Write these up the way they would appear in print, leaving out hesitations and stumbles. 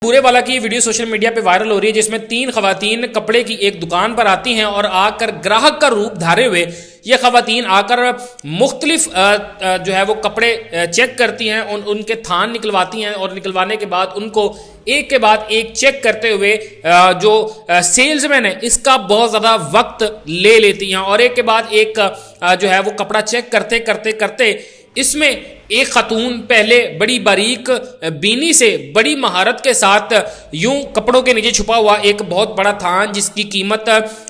बुरे वाला की वीडियो सोशल मीडिया पे वायरल हो रही है जिसमें तीन खवातीन कपड़े की एक दुकान पर आती हैं और आकर ग्राहक का रूप धारे हुए ये खवातीन आकर मुख्तलिफ जो है वो कपड़े चेक करती हैं, उनके थान निकलवाती हैं और निकलवाने के बाद उनको एक के बाद एक चेक करते हुए जो सेल्समैन है इसका बहुत ज़्यादा वक्त ले लेती हैं और एक के बाद एक जो है वो कपड़ा चेक करते करते करते इसमें एक खातून पहले बड़ी बारीक बीनी से बड़ी महारत के साथ यूं कपड़ों के नीचे छुपा हुआ एक बहुत बड़ा थान जिसकी कीमत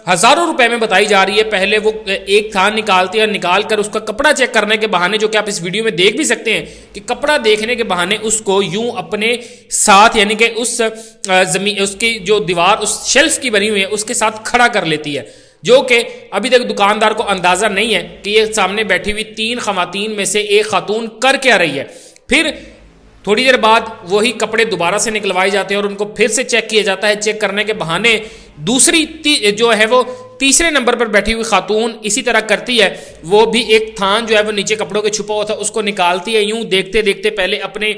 हज़ारों रुपए में बताई जा रही है, पहले वो एक थान निकालती है और निकाल कर उसका कपड़ा चेक करने के बहाने, जो कि आप इस वीडियो में देख भी सकते हैं कि कपड़ा देखने के बहाने उसको यूं अपने साथ यानी कि उस जमीन उसकी जो दीवार उस शेल्फ की बनी हुई है उसके साथ खड़ा कर लेती है, जो कि अभी तक दुकानदार को अंदाजा नहीं है कि ये सामने बैठी हुई तीन खवातीन में से एक खातून कर क्या रही है। फिर थोड़ी देर बाद वही कपड़े दोबारा से निकलवाए जाते हैं और उनको फिर से चेक किया जाता है। चेक करने के बहाने दूसरी जो है वो तीसरे नंबर पर बैठी हुई खातून इसी तरह करती है, वो भी एक थान जो है वो नीचे कपड़ों के छुपा हुआ था उसको निकालती है, यूं देखते देखते पहले अपने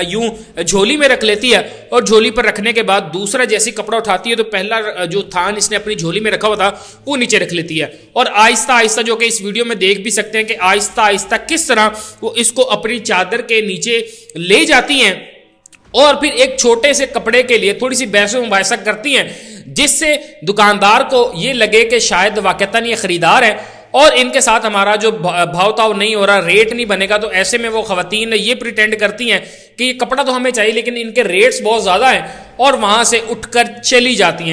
यूं झोली में रख लेती है और झोली पर रखने के बाद दूसरा जैसे कपड़ा उठाती है तो पहला जो थान इसने अपनी झोली में रखा हुआ था वो नीचे रख लेती है और आहिस्ता आहिस्ता, जो कि इस वीडियो में देख भी सकते हैं कि आहिस्ता आहिस्ता किस तरह वो इसको अपनी चादर के नीचे ले जाती हैं और फिर एक छोटे से कपड़े के लिए थोड़ी सी बहस मुबाहिसा करती हैं जिससे दुकानदार को ये लगे कि शायद वाकईतन ये खरीदार है और इनके साथ हमारा जो भाव ताव नहीं हो रहा, रेट नहीं बनेगा। तो ऐसे में वो खवातीन ये प्रिटेंड करती हैं कि ये कपड़ा तो हमें चाहिए लेकिन इनके रेट्स बहुत ज़्यादा हैं और वहाँ से उठकर चली जाती हैं।